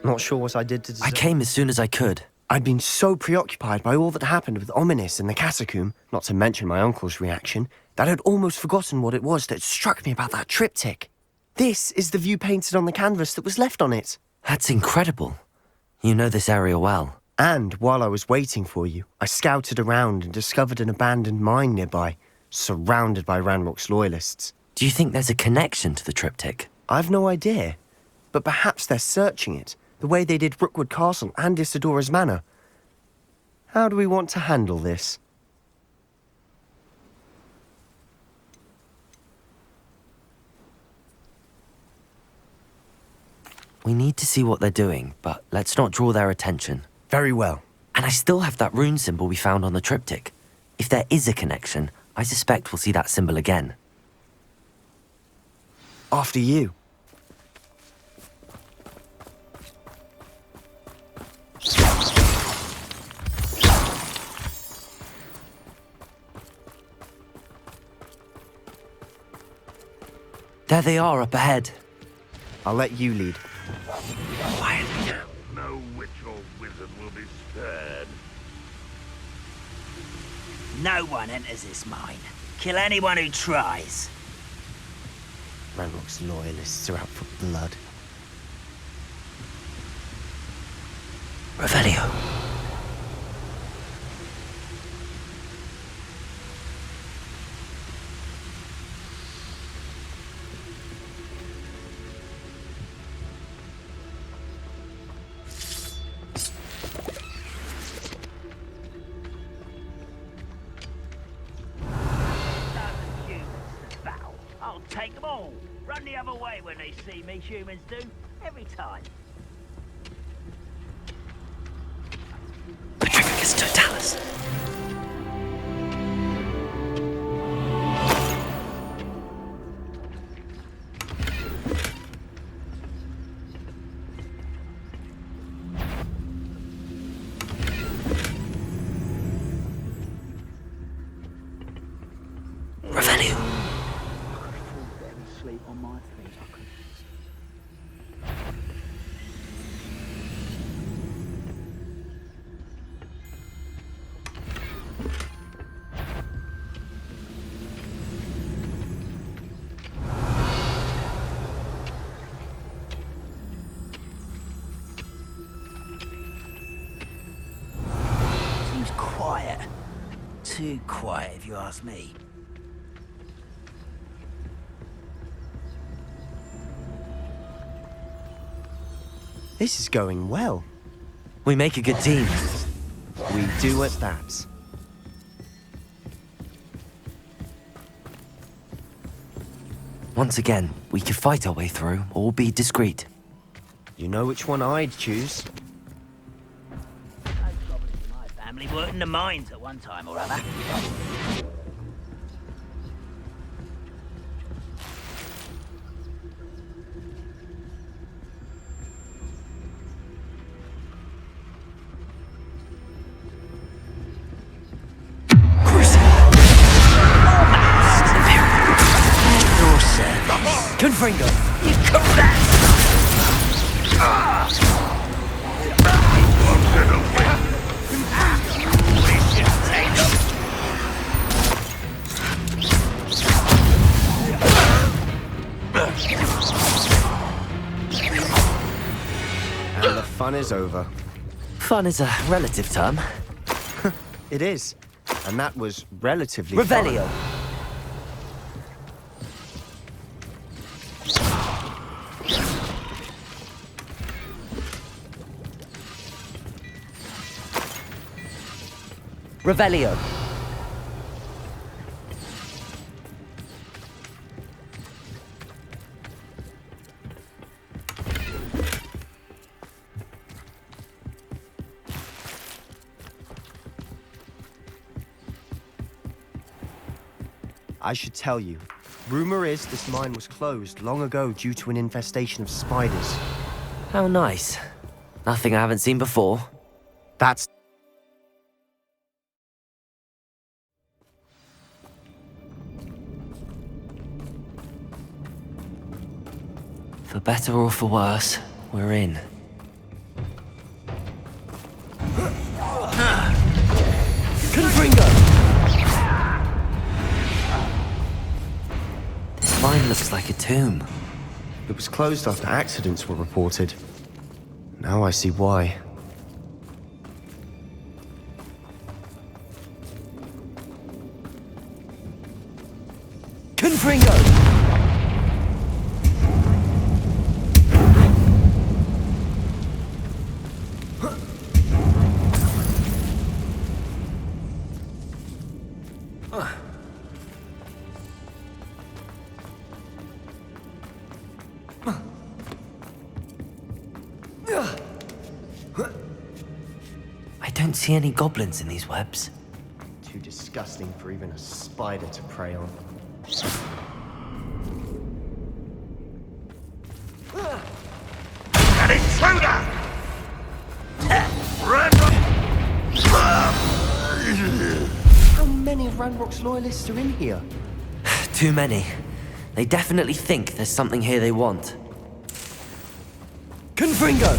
Not sure what I did to deserve... I came as soon as I could. I'd been so preoccupied by all that happened with Ominis and the catacomb, not to mention my uncle's reaction, that I'd almost forgotten what it was that struck me about that triptych. This is the view painted on the canvas that was left on it. That's incredible. You know this area well. And while I was waiting for you, I scouted around and discovered an abandoned mine nearby, surrounded by Ranrock's loyalists. Do you think there's a connection to the triptych? I've no idea, but perhaps they're searching it, the way they did Brookwood Castle and Isidora's Manor. How do we want to handle this? We need to see what they're doing, but let's not draw their attention. Very well. And I still have that rune symbol we found on the triptych. If there is a connection, I suspect we'll see that symbol again. After you. There they are up ahead. I'll let you lead. Quietly now. No witch or wizard will be spared. No one enters this mine. Kill anyone who tries. Ranrock's loyalists are out for blood. Revelio. I'll take them all. Run the other way when they see me, humans do. Every time. Petrificus totalis. Revelio. Sleep on my feet. Seems quiet. Too quiet, if you ask me. This is going well. We make a good team. We do at that. Once again, we could fight our way through, or be discreet. You know which one I'd choose. No goblins in my family worked in the mines at one time or other. Confringo! You correct! And the fun is over. Fun is a relative term. It is. And that was relatively Revelio. fun. Revelio. I should tell you. Rumor is this mine was closed long ago due to an infestation of spiders. How nice. Nothing I haven't seen before. That's... For better or for worse, we're in. like a tomb. It was closed after accidents were reported. Now I see why. Confringo! I don't see any goblins in these webs. Too disgusting for even a spider to prey on. An intruder! How many of Ranrock's loyalists are in here? Too many. They definitely think there's something here they want. Confringo!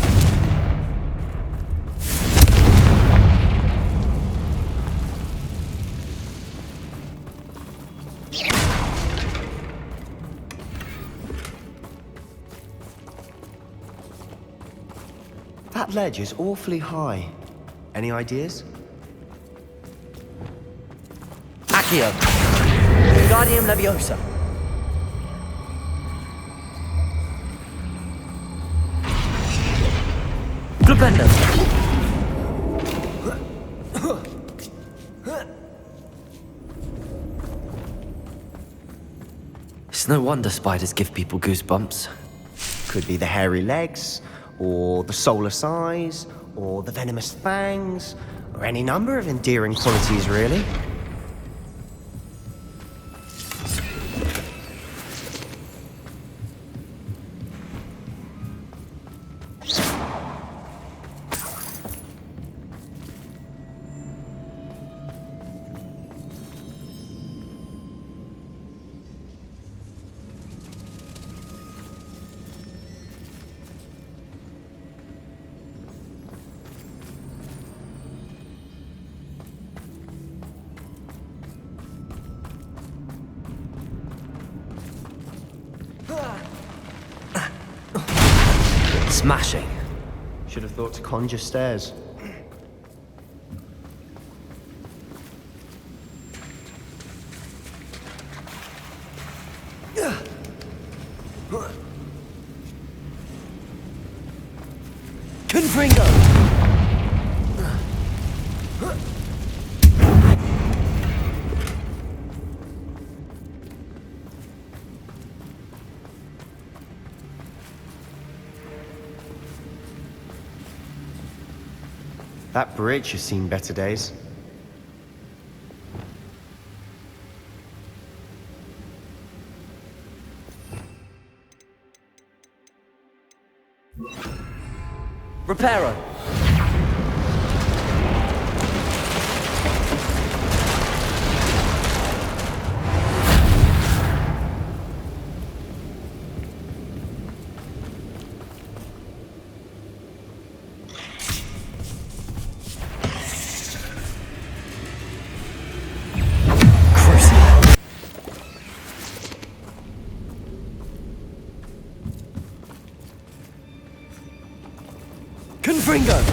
That ledge is awfully high. Any ideas? Accio! Wingardium Leviosa! Glabendo! It's no wonder spiders give people goosebumps. Could be the hairy legs, or the soulless eyes, or the venomous fangs, or any number of endearing qualities, really. Smashing. Should have thought to conjure stairs. Confringo! That bridge has seen better days. Reparo! Confringo!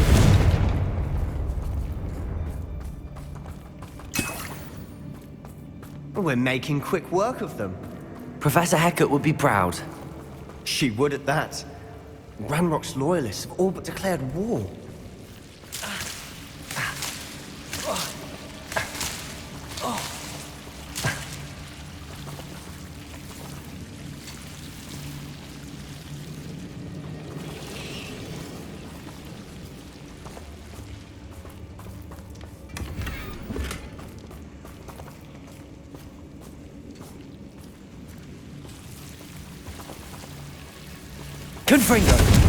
We're making quick work of them. Professor Hecat would be proud. She would at that. Ranrock's loyalists have all but declared war. Confringo!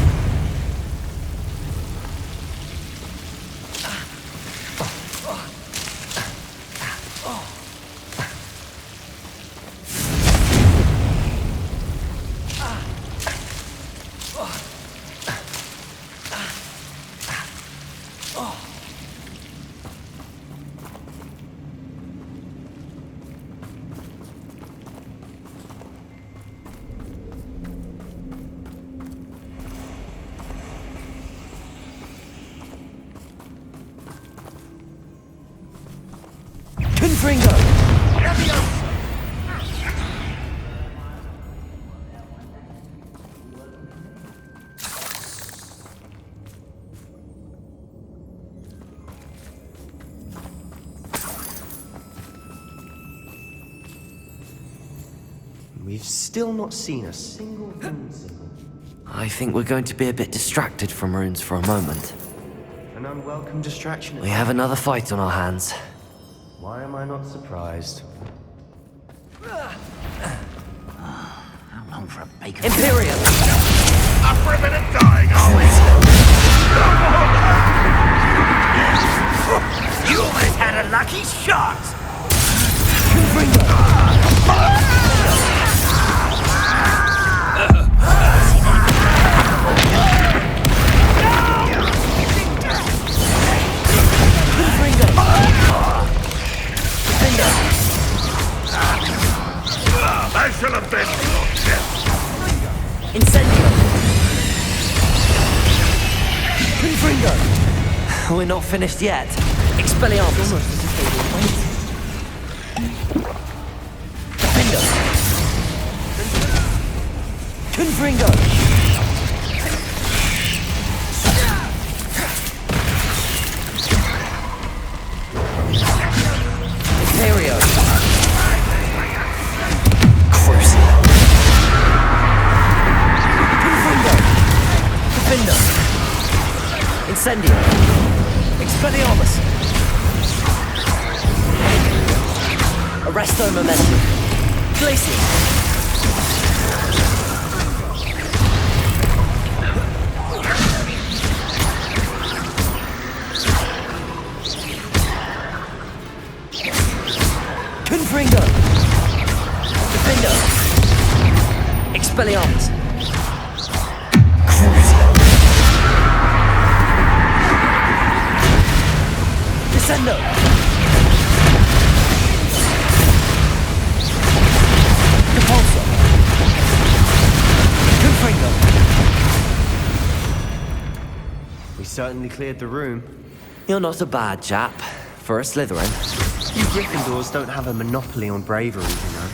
Confringo! We've still not seen a single rune symbol. I think we're going to be a bit distracted from runes for a moment. An unwelcome distraction. We have another fight on our hands. Why am I not surprised? How long for a bacon? Imperium! Up for a minute dying, are we? You almost had a lucky shot! I shall avenge your death. Incendio! Confringo! We're not finished yet. Expelliarmus! Almost as if they were waiting. Defender! Confringo! Imperio! Crucial! Confringo! Defender! Incendio! Expelliarmus! Arresto Momentum! Glacius! Confringo! Defender! Expelliarmus! Descendo! Repulsor! Confringo! We certainly cleared the room. You're not a bad chap. For a Slytherin. You Gryffindors don't have a monopoly on bravery, you know.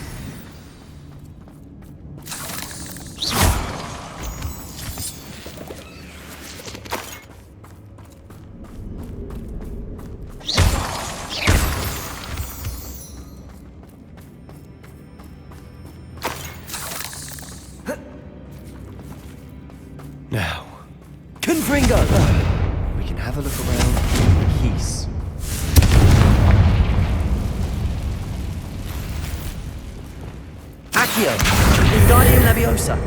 Now, Confringo! We can have a look around in peace. Accio! Wingardium Leviosa!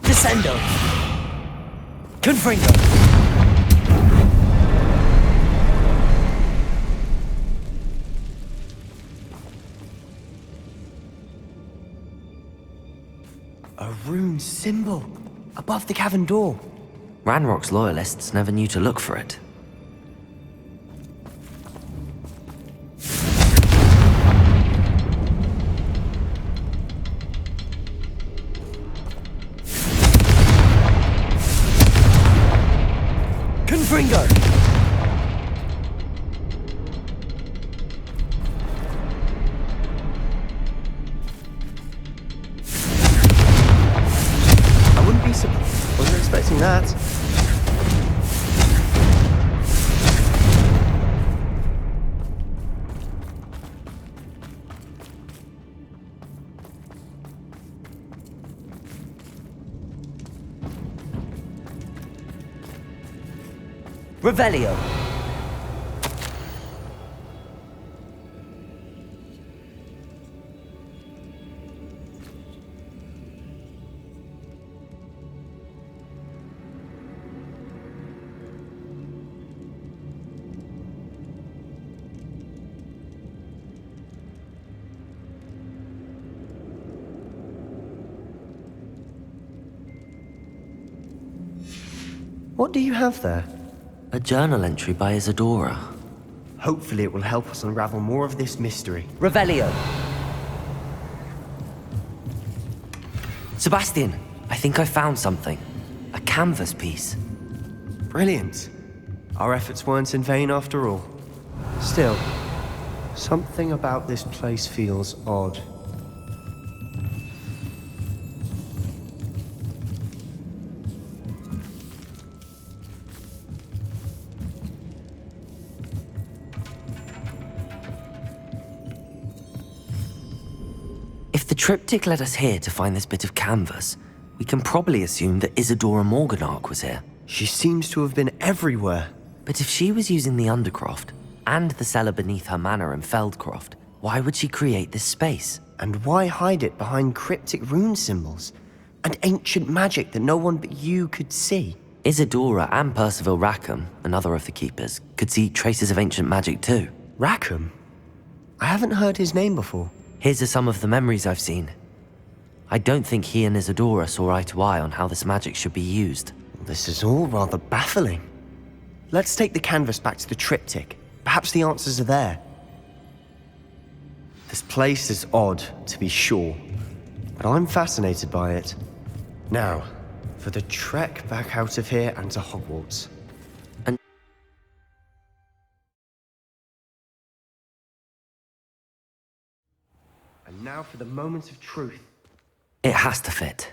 Descendo! Confringo! A rune symbol above the cavern door. Ranrock's loyalists never knew to look for it. Confringo! I wouldn't be surprised. Wasn't expecting that. Revelio! What do you have there? A journal entry by Isadora. Hopefully it will help us unravel more of this mystery. Revelio! Sebastian, I think I found something. A canvas piece. Brilliant. Our efforts weren't in vain after all. Still, something about this place feels odd. If the triptych led us here to find this bit of canvas, we can probably assume that Isadora Morganach was here. She seems to have been everywhere. But if she was using the Undercroft and the cellar beneath her manor in Feldcroft, why would she create this space? And why hide it behind cryptic rune symbols? And ancient magic that no one but you could see? Isadora and Percival Rackham, another of the keepers, could see traces of ancient magic too. Rackham? I haven't heard his name before. Here are some of the memories I've seen. I don't think he and Isadora saw eye to eye on how this magic should be used. This is all rather baffling. Let's take the canvas back to the triptych. Perhaps the answers are there. This place is odd, to be sure, but I'm fascinated by it. Now, for the trek back out of here and to Hogwarts. And now for the moment of truth. It has to fit.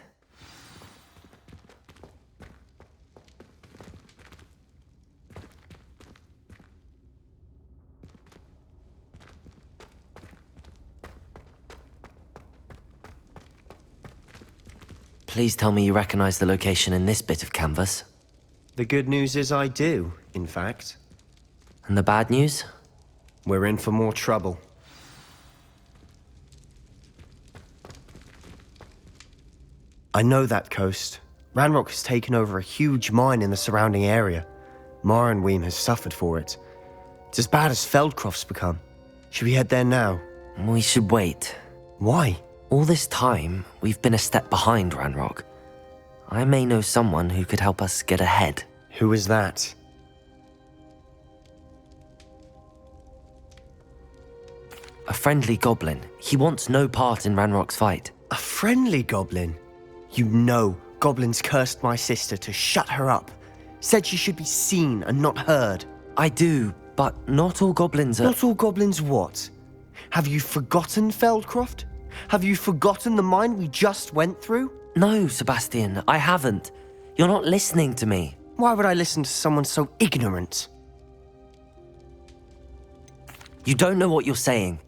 Please tell me you recognize the location in this bit of canvas. The good news is I do, in fact. And the bad news? We're in for more trouble. I know that coast. Ranrock has taken over a huge mine in the surrounding area. Mornweem has suffered for it. It's as bad as Feldcroft's become. Should we head there now? We should wait. Why? All this time, we've been a step behind Ranrock. I may know someone who could help us get ahead. Who is that? A friendly goblin. He wants no part in Ranrock's fight. A friendly goblin? You know goblins cursed my sister to shut her up. Said she should be seen and not heard. I do, but not all goblins are... Not all goblins what? Have you forgotten Feldcroft? Have you forgotten the mine we just went through? No, Sebastian, I haven't. You're not listening to me. Why would I listen to someone so ignorant? You don't know what you're saying.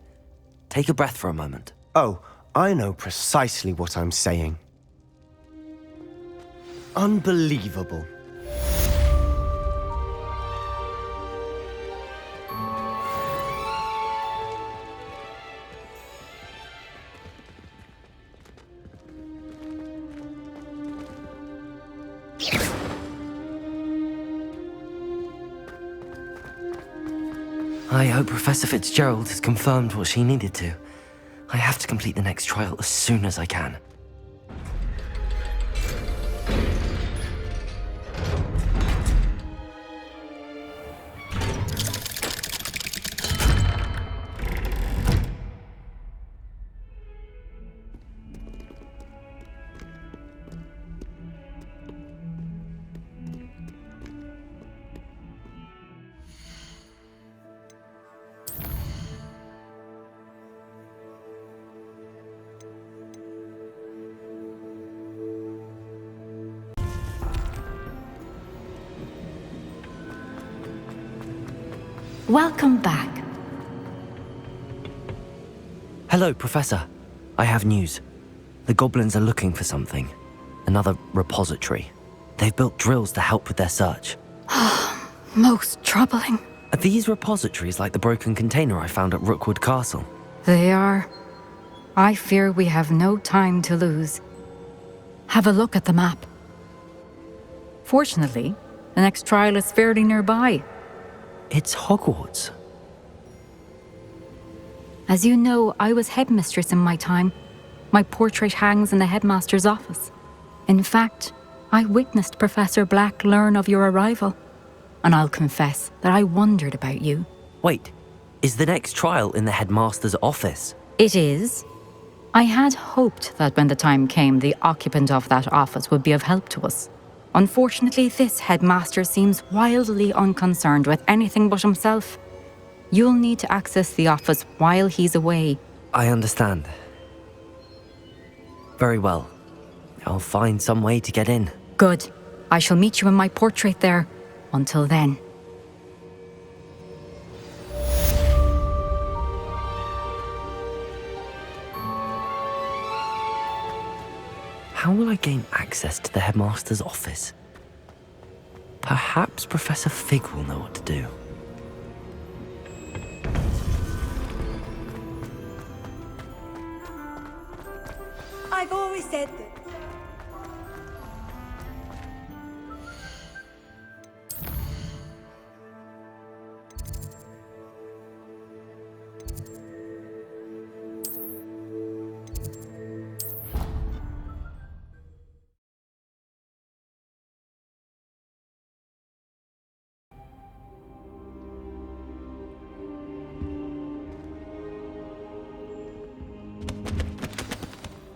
Take a breath for a moment. Oh, I know precisely what I'm saying. Unbelievable. I hope Professor Fitzgerald has confirmed what she needed to. I have to complete the next trial as soon as I can. Welcome back. Hello, Professor. I have news. The goblins are looking for something. Another repository. They've built drills to help with their search. Most troubling. Are these repositories like the broken container I found at Rookwood Castle? They are. I fear we have no time to lose. Have a look at the map. Fortunately, the next trial is fairly nearby. It's Hogwarts. As you know, I was headmistress in my time. My portrait hangs in the headmaster's office. In fact, I witnessed Professor Black learn of your arrival, and I'll confess that I wondered about you. Wait, is the next trial in the headmaster's office? It is. I had hoped that when the time came, the occupant of that office would be of help to us. Unfortunately, this headmaster seems wildly unconcerned with anything but himself. You'll need to access the office while he's away. I understand. Very well. I'll find some way to get in. Good. I shall meet you in my portrait there. Until then. How will I gain access to the headmaster's office? Perhaps Professor Fig will know what to do. I've always said that.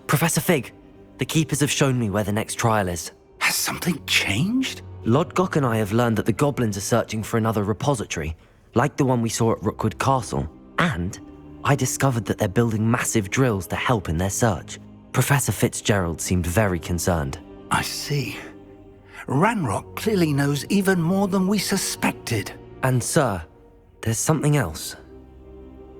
Professor Fig, the keepers have shown me where the next trial is. Has something changed? Lodgok and I have learned that the goblins are searching for another repository, like the one we saw at Rookwood Castle. And I discovered that they're building massive drills to help in their search. Professor Fitzgerald seemed very concerned. I see. Ranrock clearly knows even more than we suspected. And sir, there's something else.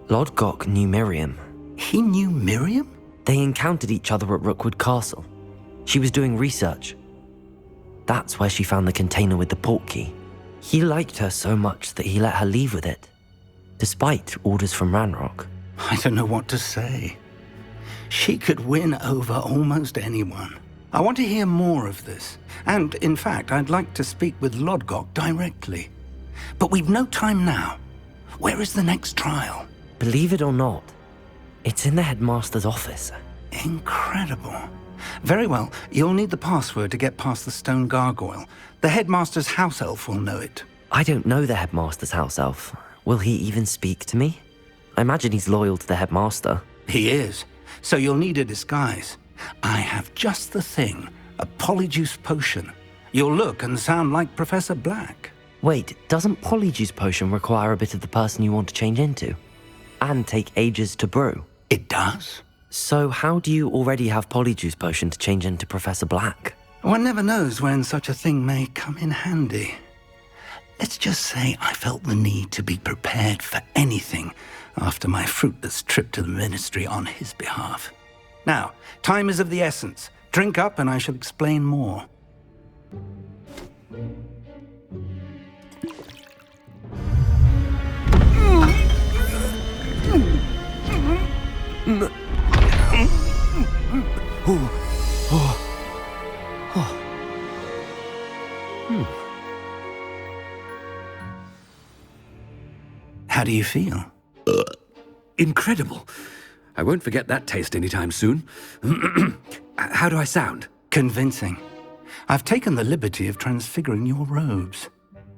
Lodgok knew Miriam. He knew Miriam? They encountered each other at Rookwood Castle. She was doing research. That's where she found the container with the portkey. He liked her so much that he let her leave with it, despite orders from Ranrock. I don't know what to say. She could win over almost anyone. I want to hear more of this. And, in fact, I'd like to speak with Lodgok directly. But we've no time now. Where is the next trial? Believe it or not, it's in the headmaster's office. Incredible. Very well, you'll need the password to get past the stone gargoyle. The headmaster's house elf will know it. I don't know the headmaster's house elf. Will he even speak to me? I imagine he's loyal to the headmaster. He is. So you'll need a disguise. I have just the thing. A polyjuice potion. You'll look and sound like Professor Black. Wait, doesn't Polyjuice Potion require a bit of the person you want to change into? And take ages to brew? It does? So how do you already have Polyjuice Potion to change into Professor Black? One never knows when such a thing may come in handy. Let's just say I felt the need to be prepared for anything after my fruitless trip to the Ministry on his behalf. Now, time is of the essence. Drink up and I shall explain more. How do you feel? Incredible. I won't forget that taste anytime soon. How do I sound? Convincing. I've taken the liberty of transfiguring your robes.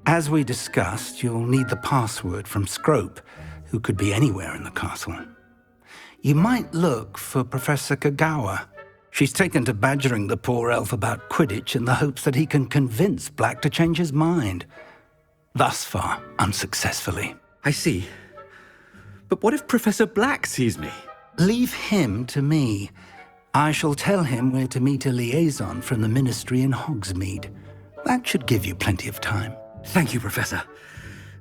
As we discussed, you'll need the password from Scrope, who could be anywhere in the castle. You might look for Professor Kagawa. She's taken to badgering the poor elf about Quidditch in the hopes that he can convince Black to change his mind. Thus far, unsuccessfully. I see. But what if Professor Black sees me? Leave him to me. I shall tell him where to meet a liaison from the Ministry in Hogsmeade. That should give you plenty of time. Thank you, Professor.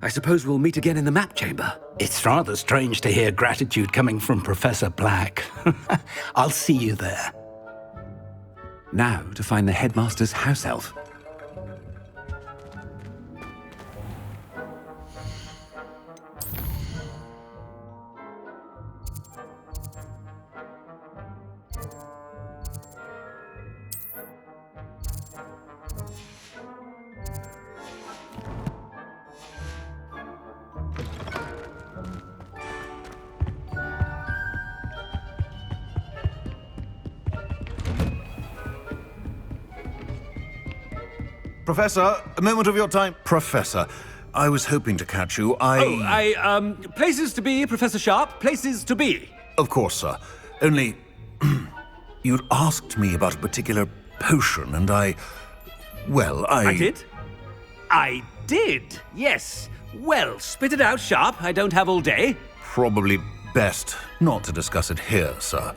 I suppose we'll meet again in the map chamber. It's rather strange to hear gratitude coming from Professor Black. I'll see you there. Now to find the headmaster's house elf. Professor, a moment of your time. Professor, I was hoping to catch you. Places to be, Professor Sharp, places to be. Of course, sir. Only, you'd asked me about a particular potion, and I did? I did, yes. Well, spit it out, Sharp. I don't have all day. Probably best not to discuss it here, sir.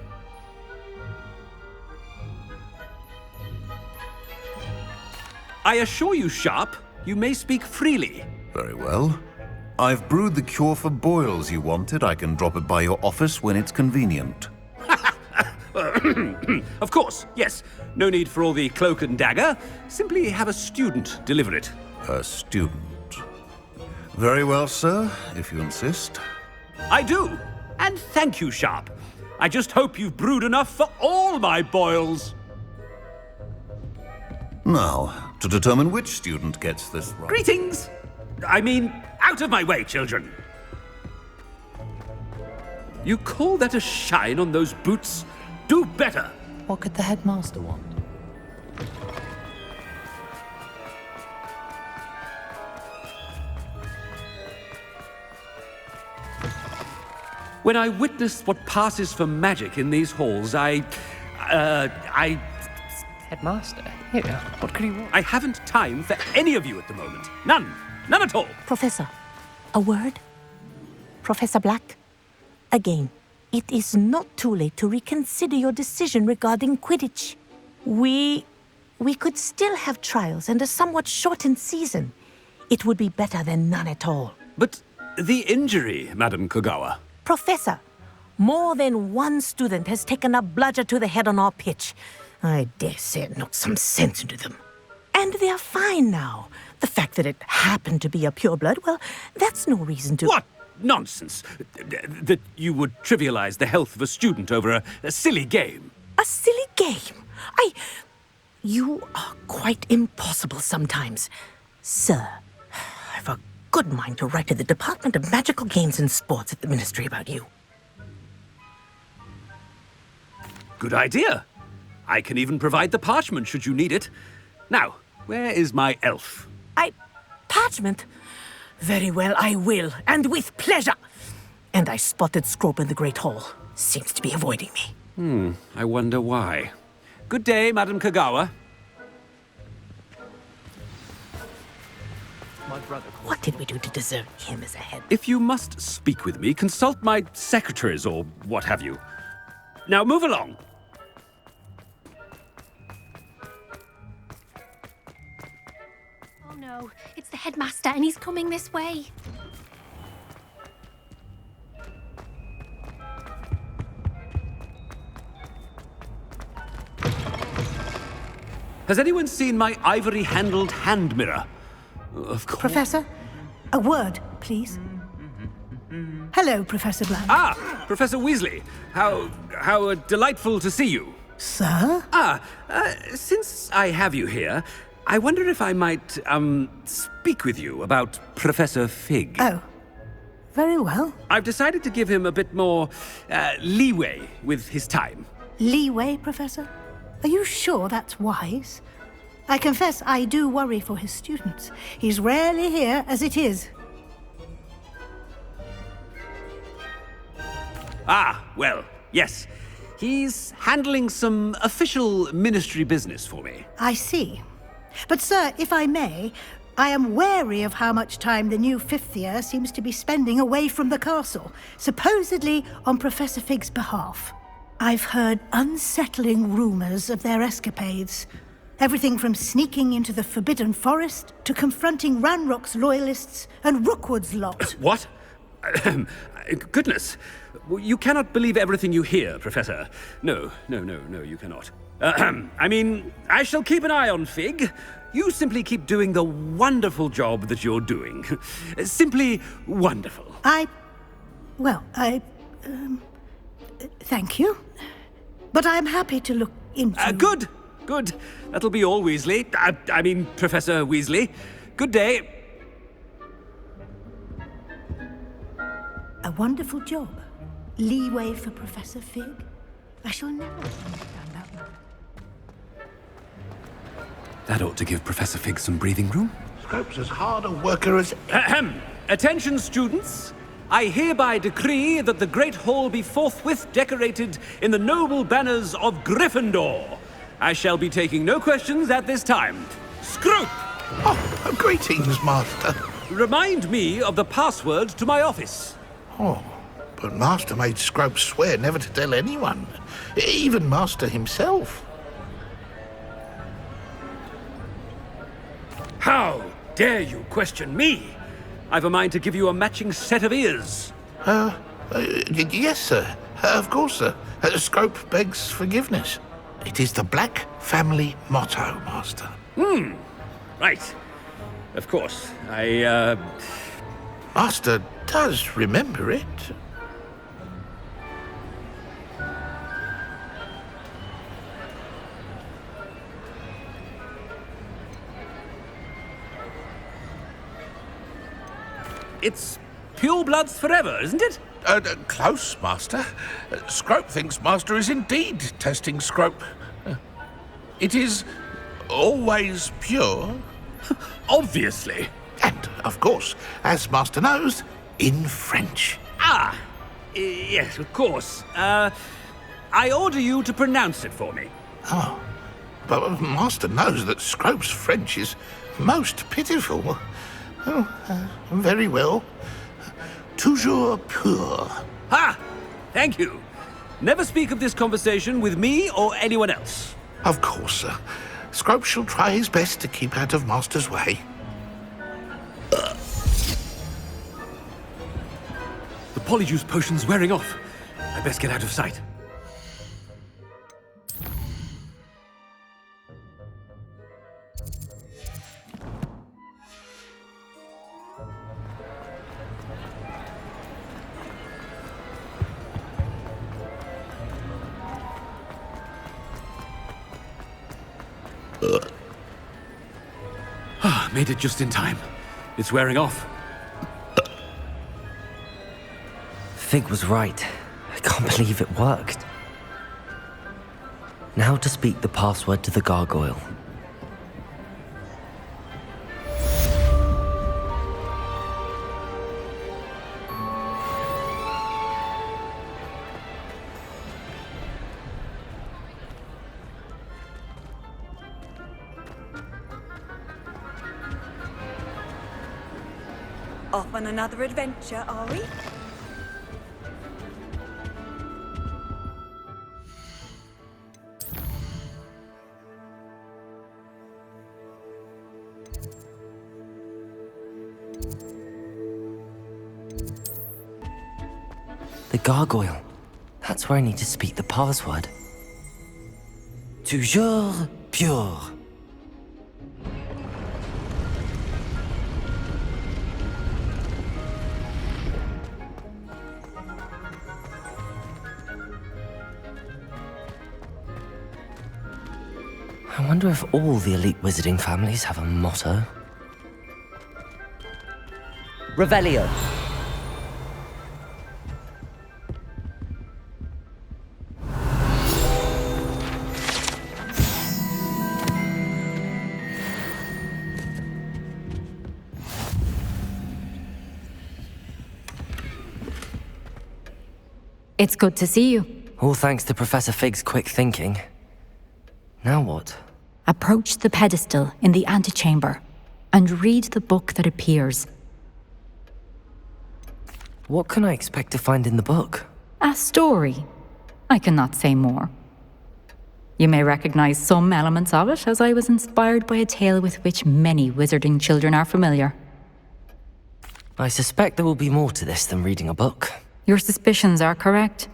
I assure you, Sharp, you may speak freely. Very well. I've brewed the cure for boils you wanted. I can drop it by your office when it's convenient. Of course, yes. No need for all the cloak and dagger. Simply have a student deliver it. A student. Very well, sir, if you insist. I do. And thank you, Sharp. I just hope you've brewed enough for all my boils. Now, to determine which student gets this right. Greetings! I mean, out of my way, children. You call that a shine on those boots? Do better! What could the headmaster want? When I witness what passes for magic in these halls, Headmaster? Here, what could he want? I haven't time for any of you at the moment. None. None at all. Professor, a word? Professor Black? Again, it is not too late to reconsider your decision regarding Quidditch. We could still have trials and a somewhat shortened season. It would be better than none at all. But the injury, Madam Kogawa. Professor, more than one student has taken a bludger to the head on our pitch. I dare say it knocked some sense into them. And they're fine now. The fact that it happened to be a pureblood, well, that's no reason to... What nonsense! That you would trivialize the health of a student over a silly game. A silly game? You are quite impossible sometimes. Sir, I've a good mind to write to the Department of Magical Games and Sports at the Ministry about you. Good idea. I can even provide the parchment should you need it. Now, where is my elf? Parchment? Very well, I will, and with pleasure. And I spotted Scrope in the Great Hall. Seems to be avoiding me. I wonder why. Good day, Madam Kogawa. What did we do to deserve him as a head? If you must speak with me, consult my secretaries or what have you. Now move along. Oh no, it's the headmaster and he's coming this way. Has anyone seen my ivory-handled hand mirror? Of course. Professor, a word, please. Hello, Professor Black. Ah, Professor Weasley. How delightful to see you. Sir? Since I have you here, I wonder if I might, speak with you about Professor Fig. Oh, very well. I've decided to give him a bit more, leeway with his time. Leeway, Professor? Are you sure that's wise? I confess I do worry for his students. He's rarely here as it is. Ah, well, yes. He's handling some official ministry business for me. I see. But, sir, if I may, I am wary of how much time the new fifth year seems to be spending away from the castle, supposedly on Professor Fig's behalf. I've heard unsettling rumors of their escapades. Everything from sneaking into the Forbidden Forest to confronting Ranrock's loyalists and Rookwood's lot. What? Goodness. You cannot believe everything you hear, Professor. No, you cannot. I mean, I shall keep an eye on Fig. You simply keep doing the wonderful job that you're doing. Simply wonderful. Thank you. But I'm happy to look into... Good. That'll be all, Weasley. I mean, Professor Weasley. Good day. A wonderful job. Leeway for Professor Fig. I shall never understand that man. That ought to give Professor Fig some breathing room. Scrope's as hard a worker as... Ahem. Attention, students. I hereby decree that the Great Hall be forthwith decorated in the noble banners of Gryffindor. I shall be taking no questions at this time. Scrope! Oh, greetings, Master. Remind me of the password to my office. Oh, but Master made Scrope swear never to tell anyone, even Master himself. How dare you question me? I've a mind to give you a matching set of ears. Yes, sir. Of course, sir. Scrope begs forgiveness. It is the Black family motto, Master. Right. Of course. Master does remember it. It's purebloods forever, isn't it? Close, Master. Scrope thinks Master is indeed testing Scrope. It is always pure. Obviously. And, of course, as Master knows, in French. Yes, of course. I order you to pronounce it for me. Oh, but Master knows that Scrope's French is most pitiful. Oh, very well. Toujours pur. Ha! Thank you. Never speak of this conversation with me or anyone else. Of course, sir. Scrope shall try his best to keep out of Master's way. The polyjuice potion's wearing off. I best get out of sight. Made it just in time. It's wearing off. Fig was right. I can't believe it worked. Now to speak the password to the gargoyle. Off on another adventure, are we? The gargoyle. That's where I need to speak the password. Toujours pure. I wonder if all the elite wizarding families have a motto. Revelio. It's good to see you. All thanks to Professor Fig's quick thinking. Now what? Approach the pedestal in the antechamber and read the book that appears. What can I expect to find in the book? A story. I cannot say more. You may recognize some elements of it, as I was inspired by a tale with which many wizarding children are familiar. I suspect there will be more to this than reading a book. Your suspicions are correct.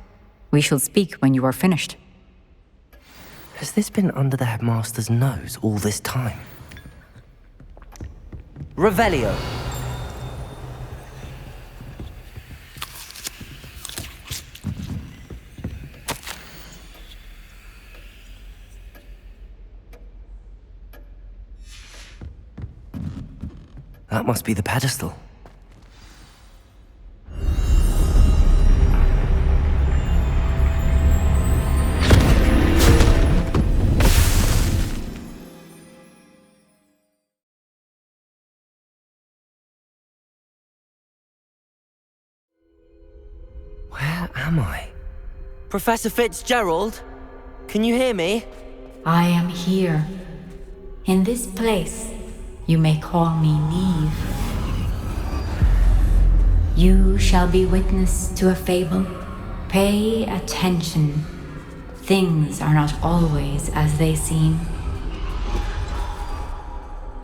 We shall speak when you are finished. Has this been under the headmaster's nose all this time? Revelio. That must be the pedestal. am I? Professor Fitzgerald? Can you hear me? I am here. In this place, you may call me Neve. You shall be witness to a fable. Pay attention. Things are not always as they seem.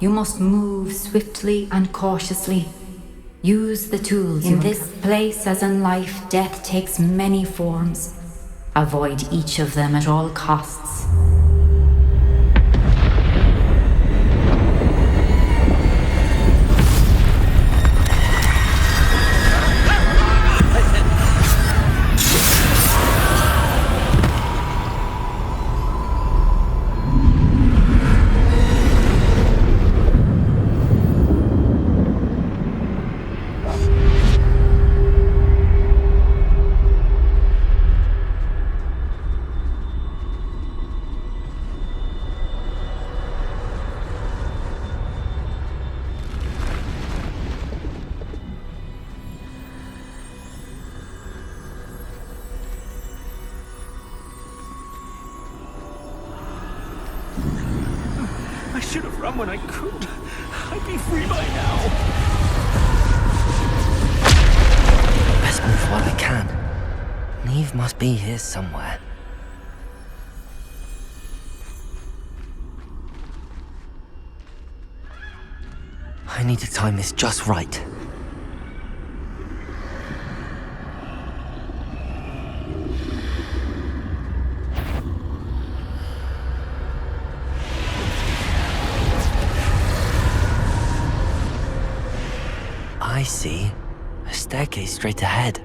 You must move swiftly and cautiously. Use the tools. In this place, as in life, death takes many forms. Avoid each of them at all costs. I should have run when I could. I'd be free by now. Best move while I can. Neve must be here somewhere. I need to time this just right. I see. A staircase straight ahead.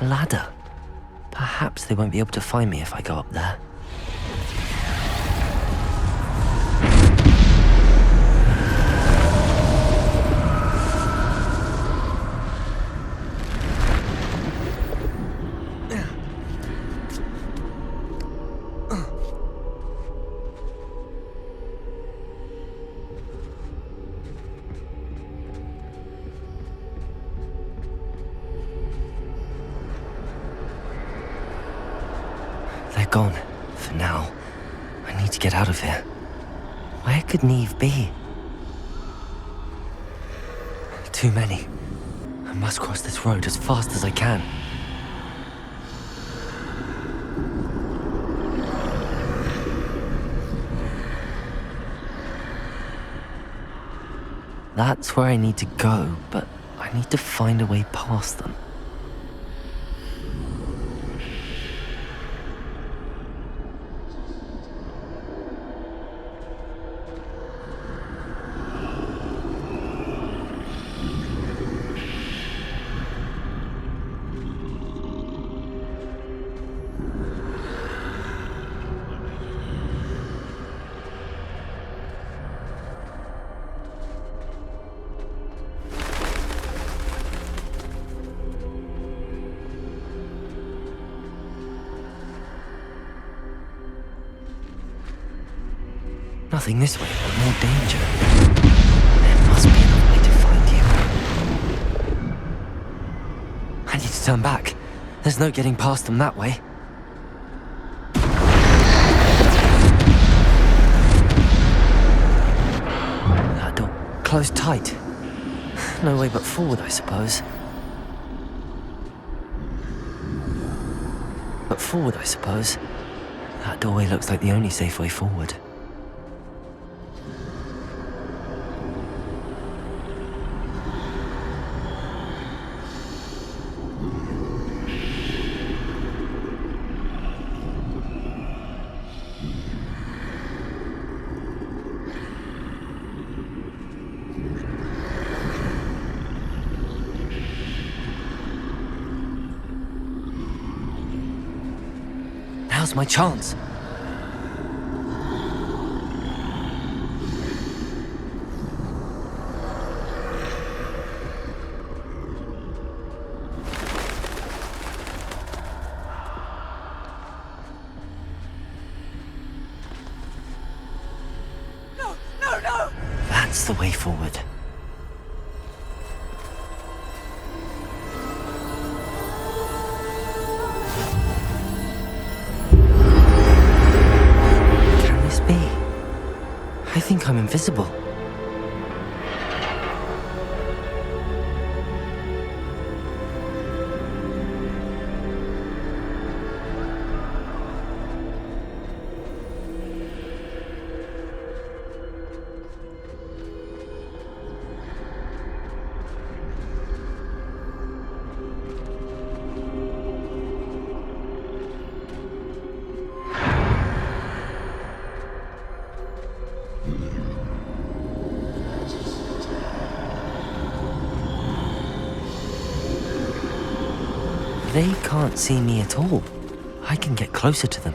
A ladder. Perhaps they won't be able to find me if I go up there. They're gone, for now. I need to get out of here. Where could Neve be? Too many. I must cross this road as fast as I can. That's where I need to go, but I need to find a way past them. Nothing this way, but more danger. There must be another way to find you. I need to turn back. There's no getting past them that way. That door closed tight. No way but forward, I suppose. But forward, I suppose. That doorway looks like the only safe way forward. Now's my chance. No! That's the way forward. Can this be? I think I'm invisible. They can't see me at all. I can get closer to them.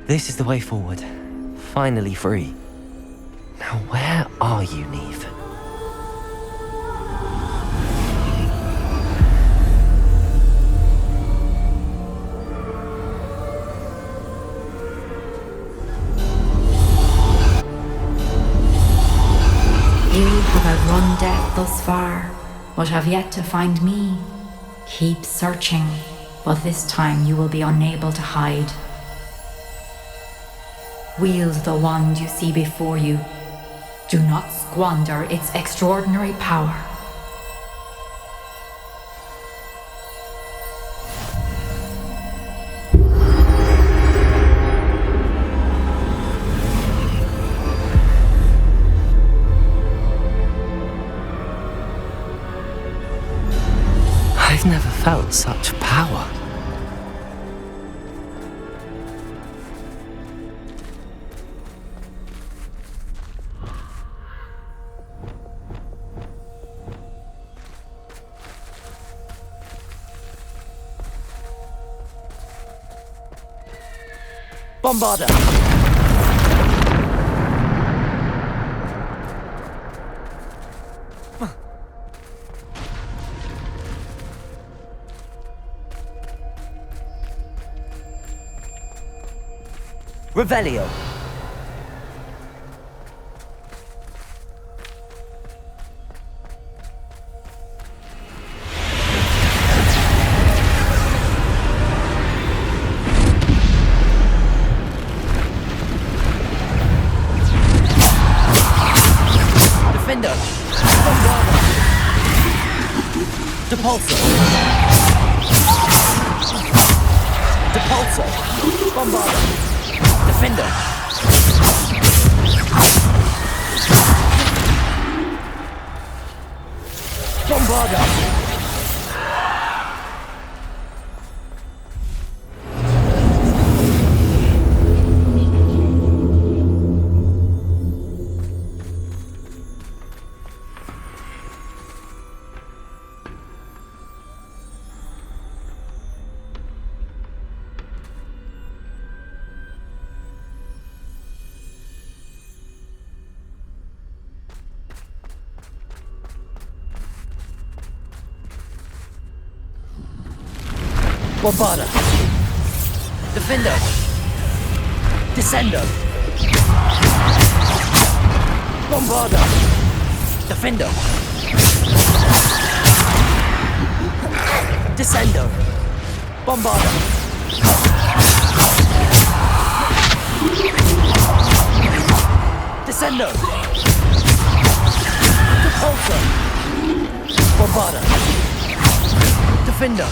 This is the way forward. Finally free. Now where are you, Neve? You have outrun death thus far, but have yet to find me. Keep searching, but this time you will be unable to hide. Wield the wand you see before you. Do not squander its extraordinary power. I've never felt such power. Bombarder! Revelio. Defender. Bombarder. Depulso. Depulso. Bombarder. Defender. Bombarder. Bombarder. Defender. Descendo. Bombarder. Defender. Descendo. Bombarder. Descendo. Depulso. Bombarder. Defender.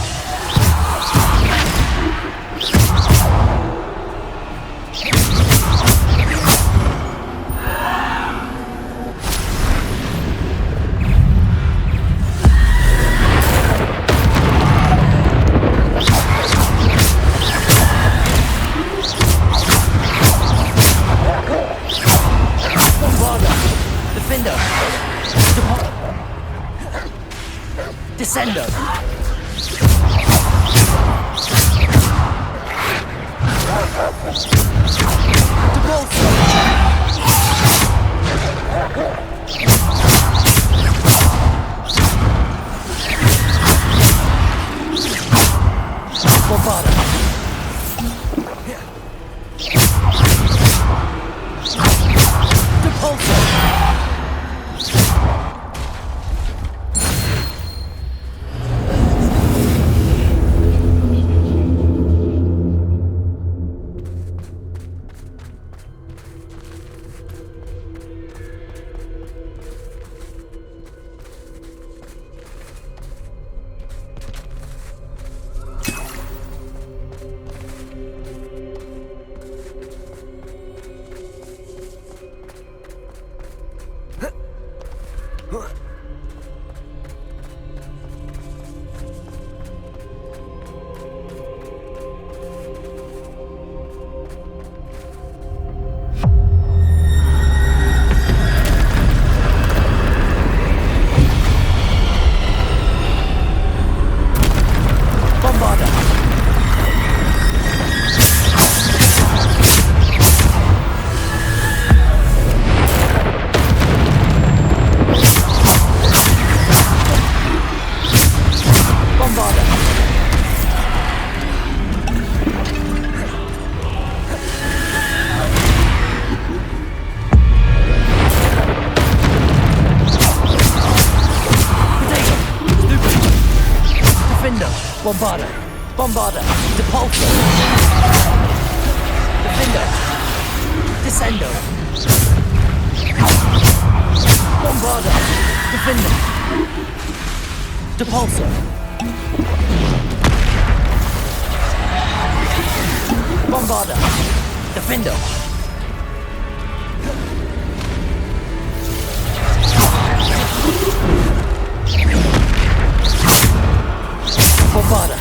Defender! Descender! Bombarda! Depulso! Bombarda! Bombarda! Depulso! Defender! Descendo! Bombarda! Defender! Depulso! Bombarda! Defender! Bombarda!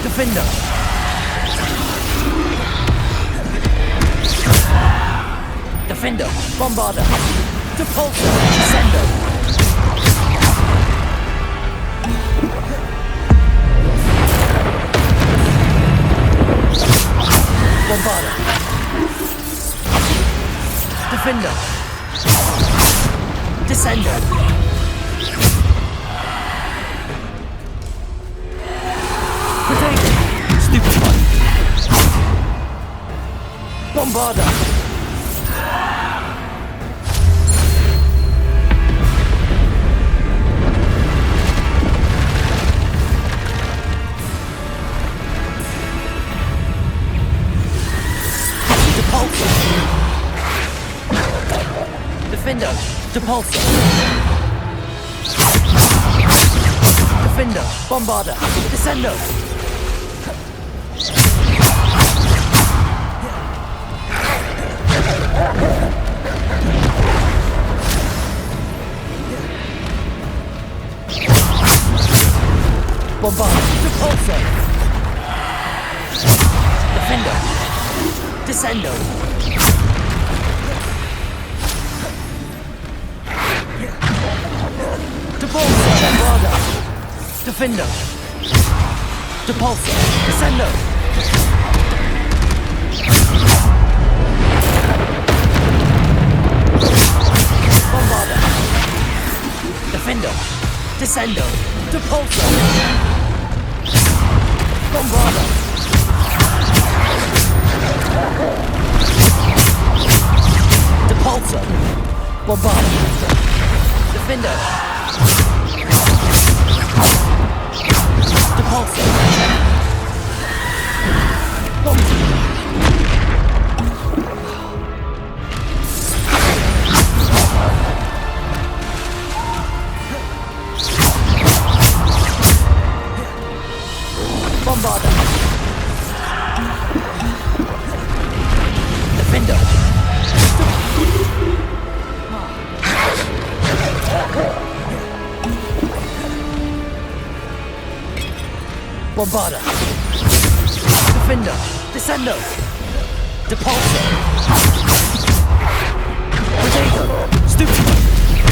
Defender! Defender! Bombarda! Depulso! Descendo! Bombarda! Defender! Descendo! Stupefy! Bombarda! Depulso! Defender! Depulso! Defender! Bombarda! Descendo! Bombarda! Depulso! Defender! Descendo! Depulso! Bombarda! Defender! Depulso! Descendo! Bombarda! Defender! Descendo! Depulso! Bombarda! Depulso! Bombarda! Defender! Depulso! Bombarda! Defender! Bombarda! Defender! Descendo! Depulso! Potato! Stupid!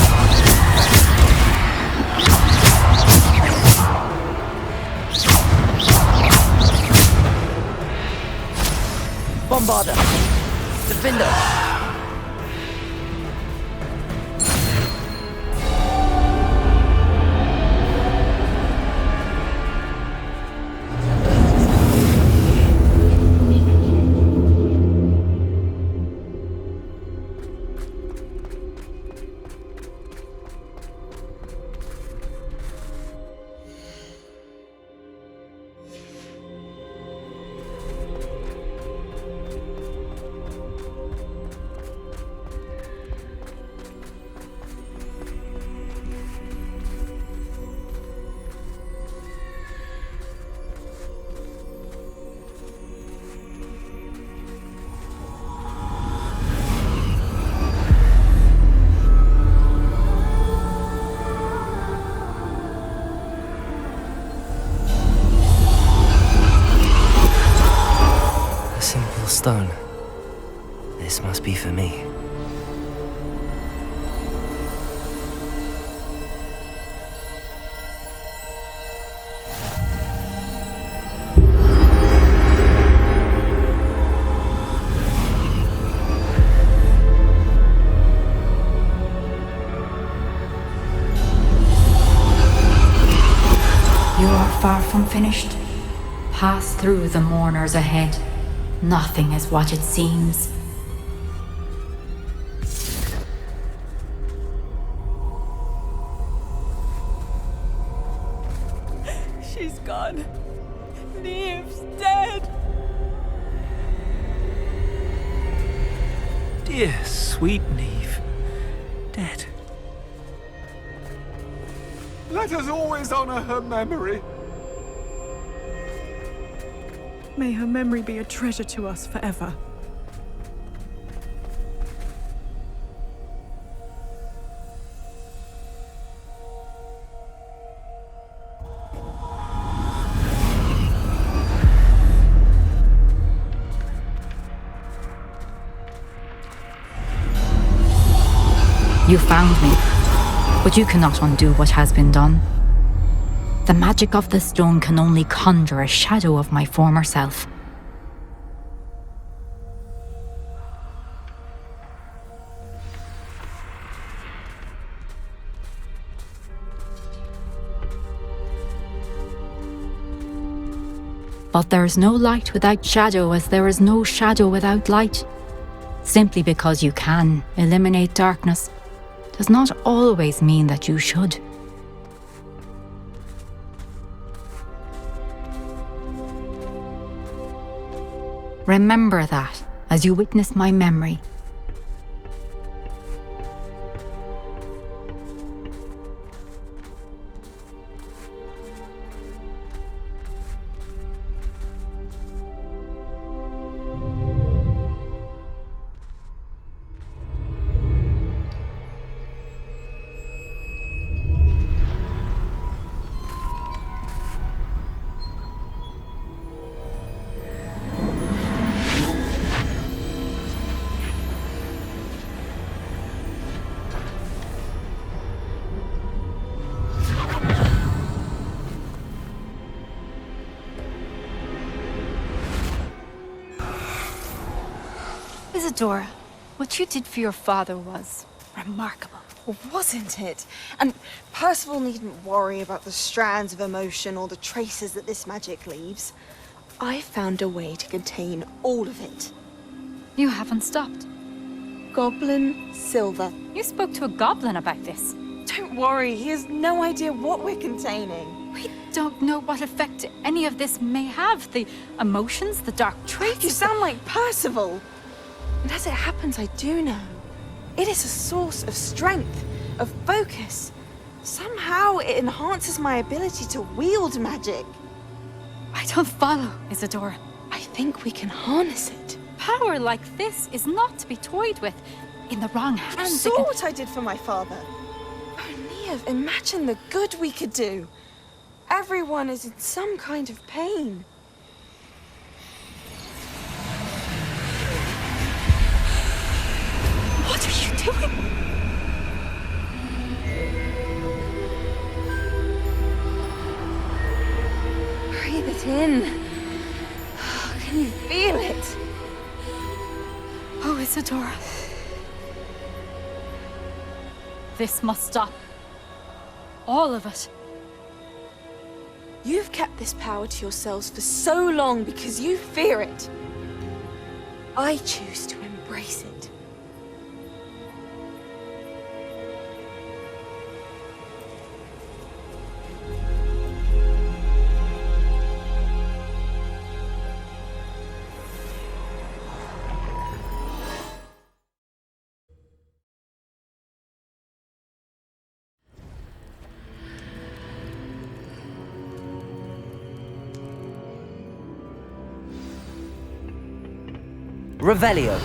stone. This must be for me. You are far from finished. Pass through the mourners ahead. Nothing is what it seems. She's gone. Neve's dead. Dear, sweet Neve. Dead. Let us always honor her memory. May her memory be a treasure to us forever. You found me, but you cannot undo what has been done. The magic of the stone can only conjure a shadow of my former self. But there is no light without shadow, as there is no shadow without light. Simply because you can eliminate darkness does not always mean that you should. Remember that as you witness my memory. Isadora, what you did for your father was remarkable. Wasn't it? And Percival needn't worry about the strands of emotion or the traces that this magic leaves. I found a way to contain all of it. You haven't stopped. Goblin Silver. You spoke to a goblin about this. Don't worry, he has no idea what we're containing. We don't know what effect any of this may have. The emotions, the dark traits. You sound like Percival. And as it happens, I do know. It is a source of strength, of focus. Somehow it enhances my ability to wield magic. I don't follow, Isadora. I think we can harness it. Power like this is not to be toyed with. In the wrong hands. You saw what I did for my father. Oh, Neve, imagine the good we could do. Everyone is in some kind of pain. What are you doing? Breathe it in. Can you feel it? Oh, Isadora. This must stop. All of it. You've kept this power to yourselves for so long because you fear it. I choose to embrace it. Revelio.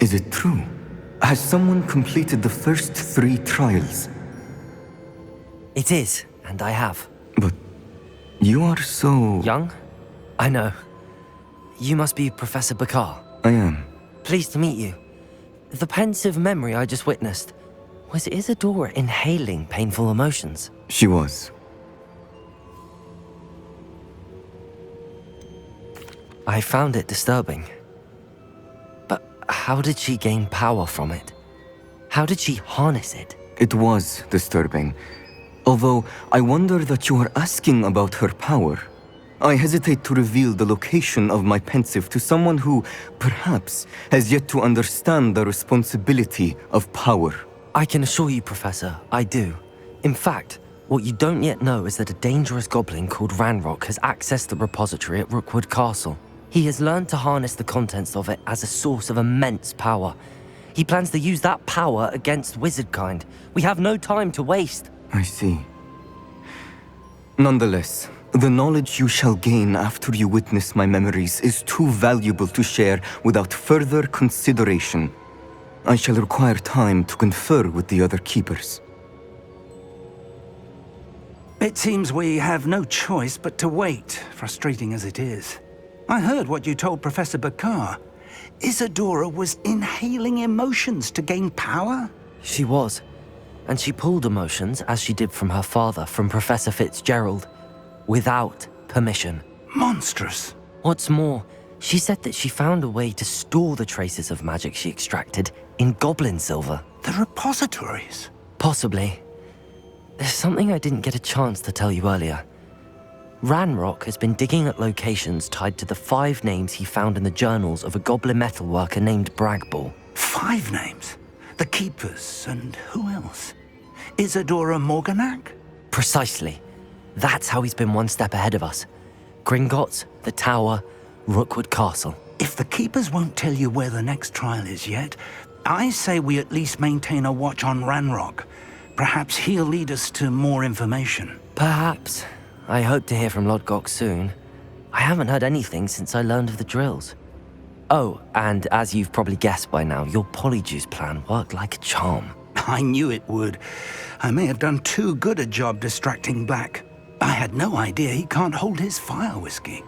Is it true? Has someone completed the first 3 trials? It is, and I have. But you are so... Young? I know. You must be Professor Bakar. I am. Pleased to meet you. The pensive memory I just witnessed, was Isadora inhaling painful emotions? She was. I found it disturbing. But how did she gain power from it? How did she harness it? It was disturbing. Although I wonder that you are asking about her power. I hesitate to reveal the location of my pensive to someone who, perhaps, has yet to understand the responsibility of power. I can assure you, Professor, I do. In fact, what you don't yet know is that a dangerous goblin called Ranrock has accessed the repository at Rookwood Castle. He has learned to harness the contents of it as a source of immense power. He plans to use that power against wizardkind. We have no time to waste. I see. Nonetheless, the knowledge you shall gain after you witness my memories is too valuable to share without further consideration. I shall require time to confer with the other keepers. It seems we have no choice but to wait, frustrating as it is. I heard what you told Professor Bakar. Isadora was inhaling emotions to gain power? She was. And she pulled emotions, as she did from her father, from Professor Fitzgerald, without permission. Monstrous. What's more, she said that she found a way to store the traces of magic she extracted in goblin silver. The repositories? Possibly. There's something I didn't get a chance to tell you earlier. Ranrock has been digging at locations tied to the 5 names he found in the journals of a goblin metalworker named Bragball. 5 names? The Keepers, and who else? Isadora Morganac? Precisely. That's how he's been one step ahead of us. Gringotts, the Tower, Rookwood Castle. If the Keepers won't tell you where the next trial is yet, I say we at least maintain a watch on Ranrock. Perhaps he'll lead us to more information. Perhaps. I hope to hear from Lodgok soon. I haven't heard anything since I learned of the drills. Oh, and as you've probably guessed by now, your Polyjuice plan worked like a charm. I knew it would. I may have done too good a job distracting Black. I had no idea he can't hold his fire whiskey.